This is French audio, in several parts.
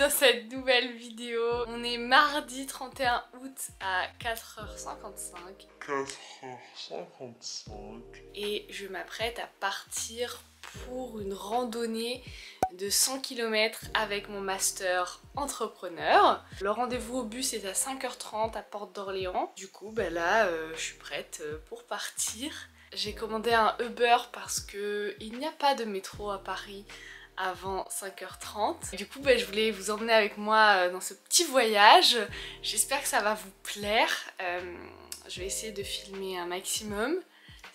dans cette nouvelle vidéo. On est mardi 31 août à 4h55. Et je m'apprête à partir pour une randonnée de 100 km avec mon master entrepreneur. Le rendez-vous au bus est à 5h30 à Porte d'Orléans. Du coup, là, je suis prête pour partir. J'ai commandé un Uber parce qu'il n'y a pas de métro à Paris avant 5h30. Du coup, je voulais vous emmener avec moi dans ce petit voyage. J'espère que ça va vous plaire. Je vais essayer de filmer un maximum.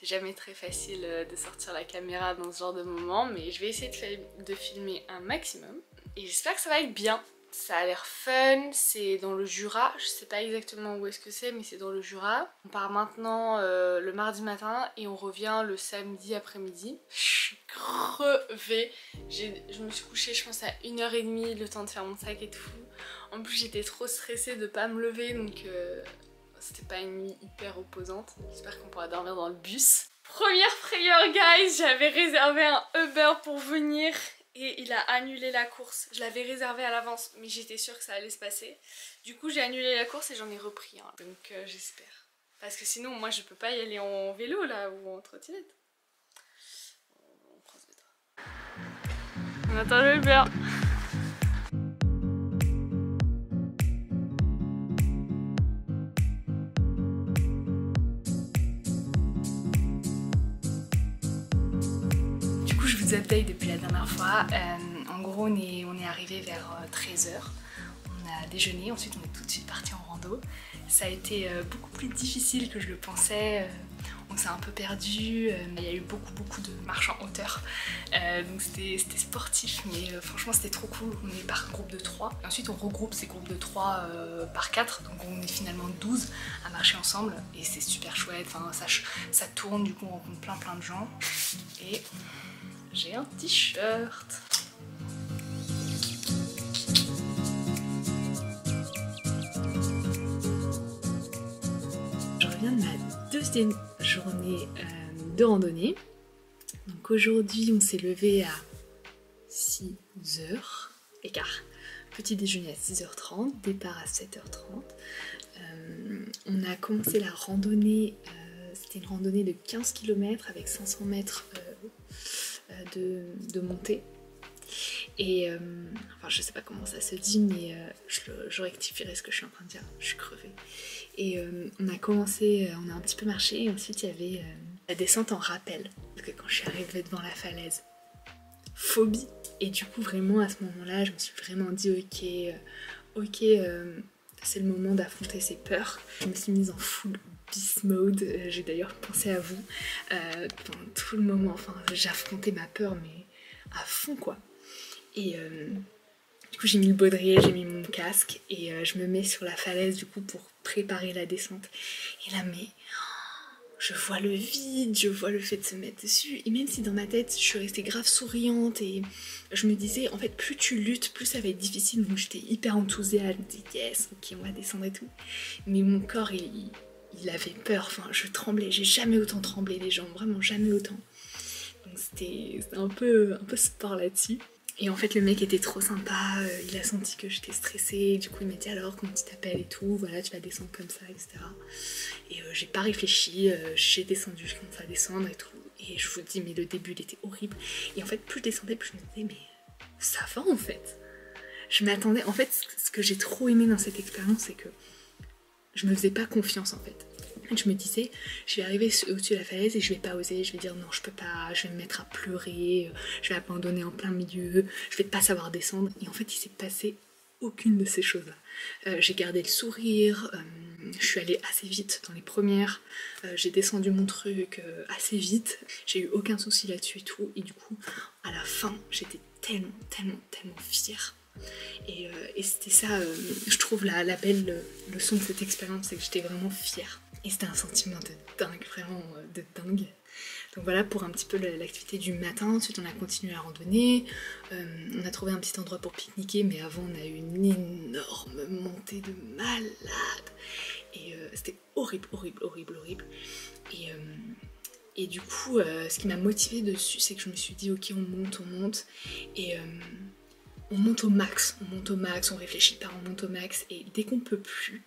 C'est jamais très facile de sortir la caméra dans ce genre de moment, mais je vais essayer de filmer un maximum. Et j'espère que ça va être bien. Ça a l'air fun, c'est dans le Jura, je sais pas exactement où est-ce que c'est, mais c'est dans le Jura. On part maintenant le mardi matin et on revient le samedi après-midi. Je suis crevée, je me suis couchée je pense à 1h30, le temps de faire mon sac et tout. En plus j'étais trop stressée de pas me lever, donc c'était pas une nuit hyper opposante. J'espère qu'on pourra dormir dans le bus. Première frayeur guys, j'avais réservé un Uber pour venir et il a annulé la course. Je l'avais réservé à l'avance mais j'étais sûre que ça allait se passer. Du coup j'ai annulé la course et j'en ai repris un. Donc j'espère. Parce que sinon moi je peux pas y aller en vélo là ou en trottinette. On croise les doigts. On attend le Uber. Update depuis la dernière fois. En gros on est arrivé vers 13h, on a déjeuné, ensuite on est tout de suite parti en rando. Ça a été beaucoup plus difficile que je le pensais, on s'est un peu perdu, il y a eu beaucoup de marches en hauteur, donc c'était sportif mais franchement c'était trop cool. On est par groupe de 3, ensuite on regroupe ces groupes de 3 par 4, donc on est finalement 12 à marcher ensemble et c'est super chouette, enfin, ça tourne, du coup on rencontre plein de gens et j'ai un t-shirt. Je reviens de ma deuxième journée de randonnée. Donc aujourd'hui on s'est levé à 6h15. Petit déjeuner à 6h30, départ à 7h30. On a commencé la randonnée, c'était une randonnée de 15 km avec 500 mètres de montée et enfin je sais pas comment ça se dit mais je rectifierai ce que je suis en train de dire, je suis crevée et on a commencé, on a un petit peu marché et ensuite il y avait la descente en rappel parce que quand je suis arrivée devant la falaise, phobie, et du coup vraiment à ce moment là je me suis vraiment dit ok c'est le moment d'affronter ses peurs. Je me suis mise en full beast mode, j'ai d'ailleurs pensé à vous pendant tout le moment, enfin j'affrontais ma peur mais à fond quoi. Et du coup j'ai mis le baudrier, j'ai mis mon casque et je me mets sur la falaise du coup pour préparer la descente. Et là mais je vois le vide, je vois le fait de se mettre dessus et même si dans ma tête je suis restée grave souriante et je me disais en fait plus tu luttes plus ça va être difficile, donc j'étais hyper enthousiaste, je me disais yes ok on va descendre et tout, mais mon corps il avait peur, enfin je tremblais, j'ai jamais autant tremblé les jambes, vraiment jamais autant, donc c'était un peu sport là-dessus. Et en fait le mec était trop sympa, il a senti que j'étais stressée, du coup il m'a dit alors comment tu t'appelles et tout, voilà tu vas descendre comme ça etc. Et j'ai pas réfléchi, j'ai descendu, je commence à descendre et tout, et je vous dis mais le début il était horrible, et en fait plus je descendais plus je me disais mais ça va en fait. Je m'attendais, en fait ce que j'ai trop aimé dans cette expérience c'est que je me faisais pas confiance en fait. Je me disais, je vais arriver au-dessus de la falaise et je vais pas oser, je vais dire non je peux pas, je vais me mettre à pleurer, je vais abandonner en plein milieu, je vais pas savoir descendre. Et en fait il s'est passé aucune de ces choses-là. J'ai gardé le sourire, je suis allée assez vite dans les premières, j'ai descendu mon truc assez vite, j'ai eu aucun souci là-dessus et tout, et du coup à la fin j'étais tellement fière. Et c'était ça, je trouve la belle leçon de cette expérience, c'est que j'étais vraiment fière. Et c'était un sentiment de dingue, vraiment de dingue. Donc voilà pour un petit peu l'activité du matin. Ensuite on a continué la randonnée, on a trouvé un petit endroit pour pique-niquer, mais avant on a eu une énorme montée de malade. Et c'était horrible. Et du coup ce qui m'a motivée dessus c'est que je me suis dit ok on monte. Et on monte au max, on réfléchit pas, on monte au max, et dès qu'on peut plus,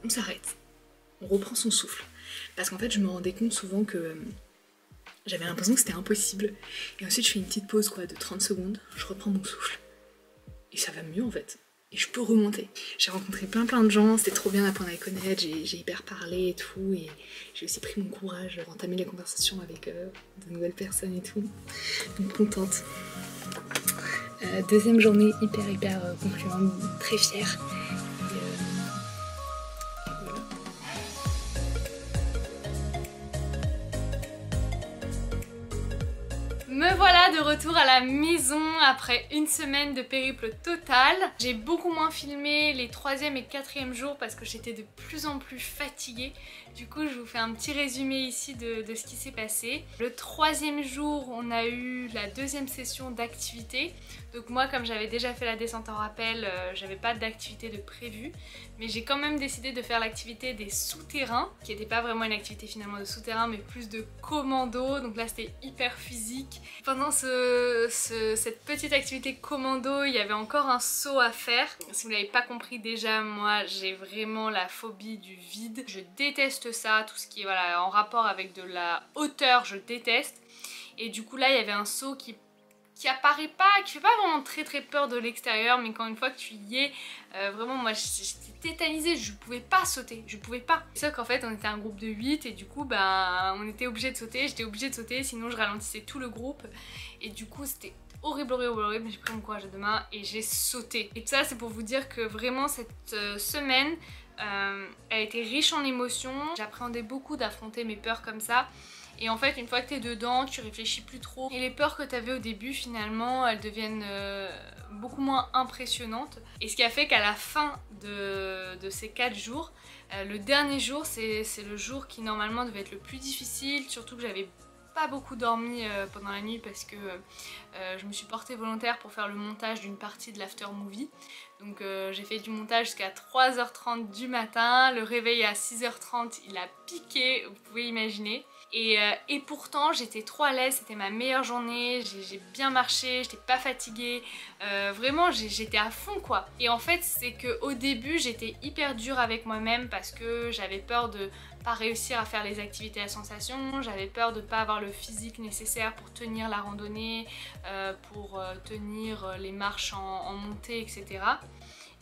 on s'arrête, on reprend son souffle. Parce qu'en fait, je me rendais compte souvent que j'avais l'impression que c'était impossible, et ensuite je fais une petite pause quoi, de 30 secondes, je reprends mon souffle, et ça va mieux en fait. Et je peux remonter. J'ai rencontré plein de gens, c'était trop bien d'apprendre à les connaître, j'ai hyper parlé et tout, et j'ai aussi pris mon courage pour entamer les conversations avec de nouvelles personnes et tout. Donc contente. Deuxième journée hyper concluante, très fière. Et voilà. Me voilà de retour à la maison après une semaine de périple total. J'ai beaucoup moins filmé les 3e et 4e jours parce que j'étais de plus en plus fatiguée. Du coup, je vous fais un petit résumé ici de ce qui s'est passé. Le 3e jour, on a eu la 2e session d'activité. Donc moi, comme j'avais déjà fait la descente en rappel, j'avais pas d'activité de prévue. Mais j'ai quand même décidé de faire l'activité des souterrains, qui n'était pas vraiment une activité finalement de souterrain, mais plus de commando. Donc là, c'était hyper physique. Pendant cette petite activité commando, il y avait encore un saut à faire. Si vous l'avez pas compris déjà, moi, j'ai vraiment la phobie du vide. Je déteste ça, tout ce qui est voilà, en rapport avec de la hauteur, je déteste. Et du coup là, il y avait un saut qui apparaît pas, qui fait pas vraiment très peur de l'extérieur, mais quand une fois que tu y es, vraiment moi j'étais tétanisée, je pouvais pas sauter, je pouvais pas. Sauf qu'en fait on était un groupe de 8 et du coup bah on était obligé de sauter, j'étais obligée de sauter, sinon je ralentissais tout le groupe et du coup c'était horrible, mais j'ai pris mon courage à deux mains et j'ai sauté. Et tout ça c'est pour vous dire que vraiment cette semaine elle a été riche en émotions, j'appréhendais beaucoup d'affronter mes peurs comme ça. Et en fait, une fois que t'es dedans, tu réfléchis plus trop. Et les peurs que t'avais au début, finalement, elles deviennent beaucoup moins impressionnantes. Et ce qui a fait qu'à la fin de ces 4 jours, le dernier jour, c'est le jour qui normalement devait être le plus difficile. Surtout que j'avais pas beaucoup dormi pendant la nuit parce que je me suis portée volontaire pour faire le montage d'une partie de l'after movie. Donc j'ai fait du montage jusqu'à 3h30 du matin. Le réveil à 6h30, il a piqué, vous pouvez imaginer. Et pourtant j'étais trop à l'aise, c'était ma meilleure journée, j'ai bien marché, j'étais pas fatiguée, vraiment j'étais à fond quoi. Et en fait c'est qu'au début j'étais hyper dure avec moi-même parce que j'avais peur de pas réussir à faire les activités à sensation, j'avais peur de pas avoir le physique nécessaire pour tenir la randonnée, pour tenir les marches en montée, etc.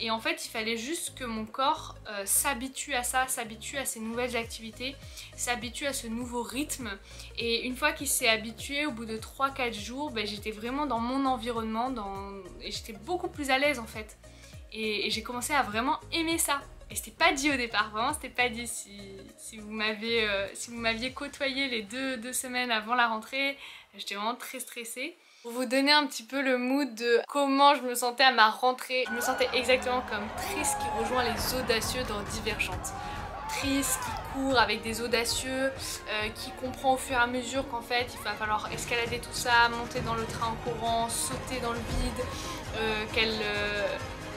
Et en fait, il fallait juste que mon corps s'habitue à ça, s'habitue à ces nouvelles activités, s'habitue à ce nouveau rythme. Et une fois qu'il s'est habitué, au bout de 3-4 jours, ben, j'étais vraiment dans mon environnement et j'étais beaucoup plus à l'aise en fait. Et j'ai commencé à vraiment aimer ça. Et c'était pas dit au départ, vraiment c'était pas dit. Si vous m'aviez côtoyé les deux semaines avant la rentrée, j'étais vraiment très stressée. Pour vous donner un petit peu le mood de comment je me sentais à ma rentrée, je me sentais exactement comme Tris qui rejoint les audacieux dans Divergente. Tris qui court avec des audacieux, qui comprend au fur et à mesure qu'en fait il va falloir escalader tout ça, monter dans le train en courant, sauter dans le vide,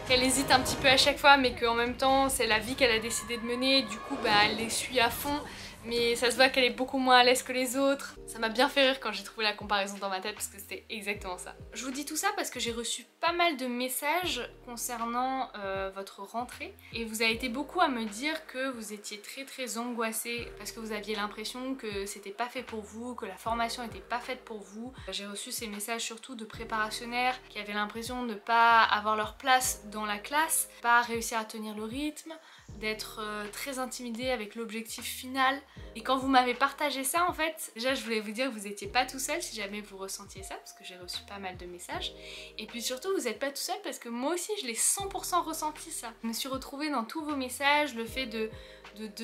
qu'elle hésite un petit peu à chaque fois mais qu'en même temps c'est la vie qu'elle a décidé de mener, du coup bah, elle les suit à fond. Mais ça se voit qu'elle est beaucoup moins à l'aise que les autres. Ça m'a bien fait rire quand j'ai trouvé la comparaison dans ma tête parce que c'était exactement ça. Je vous dis tout ça parce que j'ai reçu pas mal de messages concernant votre rentrée. Et vous avez été beaucoup à me dire que vous étiez très angoissés parce que vous aviez l'impression que c'était pas fait pour vous, que la formation était pas faite pour vous. J'ai reçu ces messages surtout de préparationnaires qui avaient l'impression de ne pas avoir leur place dans la classe, pas réussir à tenir le rythme, d'être très intimidée avec l'objectif final. Et quand vous m'avez partagé ça en fait, déjà je voulais vous dire que vous n'étiez pas tout seul si jamais vous ressentiez ça parce que j'ai reçu pas mal de messages. Et puis surtout vous n'êtes pas tout seul parce que moi aussi je l'ai 100% ressenti ça. Je me suis retrouvée dans tous vos messages, le fait de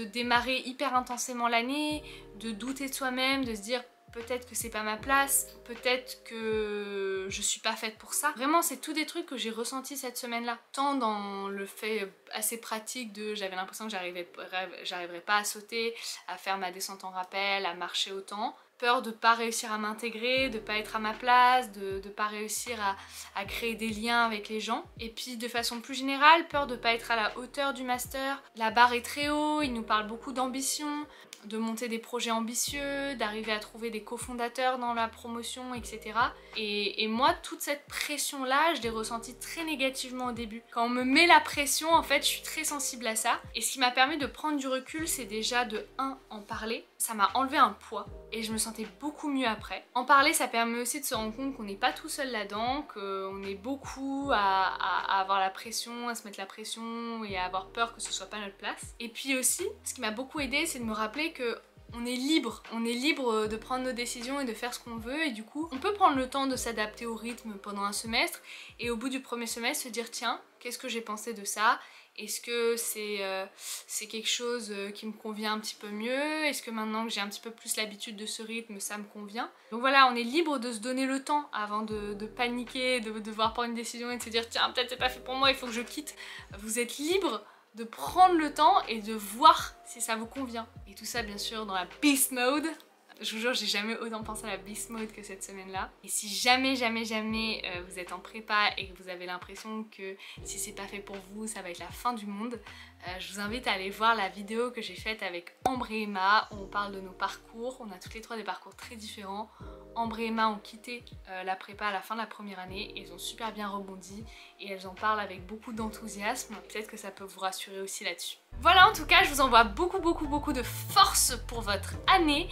démarrer hyper intensément l'année, de douter de soi-même, de se dire peut-être que c'est pas ma place, peut-être que je suis pas faite pour ça. Vraiment c'est tous des trucs que j'ai ressentis cette semaine-là. Tant dans le fait assez pratique de j'avais l'impression que j'arriverais pas à sauter, à faire ma descente en rappel, à marcher autant. Peur de pas réussir à m'intégrer, de pas être à ma place, de pas réussir à créer des liens avec les gens. Et puis de façon plus générale, peur de pas être à la hauteur du master. La barre est très haut, il nous parle beaucoup d'ambition. de monter des projets ambitieux, d'arriver à trouver des cofondateurs dans la promotion, etc. Et moi, toute cette pression-là, je l'ai ressentie très négativement au début. Quand on me met la pression, en fait, je suis très sensible à ça. Et ce qui m'a permis de prendre du recul, c'est déjà de 1, en parler. Ça m'a enlevé un poids et je me sentais beaucoup mieux après. En parler, ça permet aussi de se rendre compte qu'on n'est pas tout seul là-dedans, qu'on est beaucoup à avoir la pression, à se mettre la pression et à avoir peur que ce soit pas notre place. Et puis aussi, ce qui m'a beaucoup aidé, c'est de me rappeler que on est libre de prendre nos décisions et de faire ce qu'on veut, et du coup on peut prendre le temps de s'adapter au rythme pendant un semestre et au bout du premier semestre se dire tiens, qu'est-ce que j'ai pensé de ça? Est-ce que c'est quelque chose qui me convient un petit peu mieux? Est-ce que maintenant que j'ai un petit peu plus l'habitude de ce rythme, ça me convient? Donc voilà, on est libre de se donner le temps avant de paniquer, de devoir prendre une décision et de se dire tiens, peut-être c'est pas fait pour moi, il faut que je quitte. Vous êtes libre de prendre le temps et de voir si ça vous convient. Et tout ça bien sûr dans la beast mode. Je vous jure, j'ai jamais autant pensé à la beast mode que cette semaine-là. Et si jamais vous êtes en prépa et que vous avez l'impression que si c'est pas fait pour vous, ça va être la fin du monde, je vous invite à aller voir la vidéo que j'ai faite avec Ambre et Emma où on parle de nos parcours. On a toutes les trois des parcours très différents. Ambre et Emma ont quitté la prépa à la fin de la première année et elles ont super bien rebondi et elles en parlent avec beaucoup d'enthousiasme. Peut-être que ça peut vous rassurer aussi là-dessus. Voilà, en tout cas, je vous envoie beaucoup de force pour votre année.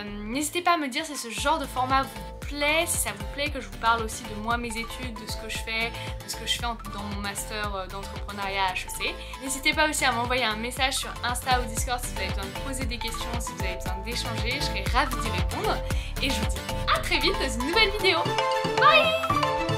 N'hésitez pas à me dire si ce genre de format vous plaît, si ça vous plaît que je vous parle aussi de moi, mes études, de ce que je fais, de ce que je fais dans mon master d'entrepreneuriat à HEC. N'hésitez pas aussi à m'envoyer un message sur Insta ou Discord si vous avez besoin de poser des questions, si vous avez besoin d'échanger, je serai ravie d'y répondre. Et je vous dis à très vite dans une nouvelle vidéo. Bye!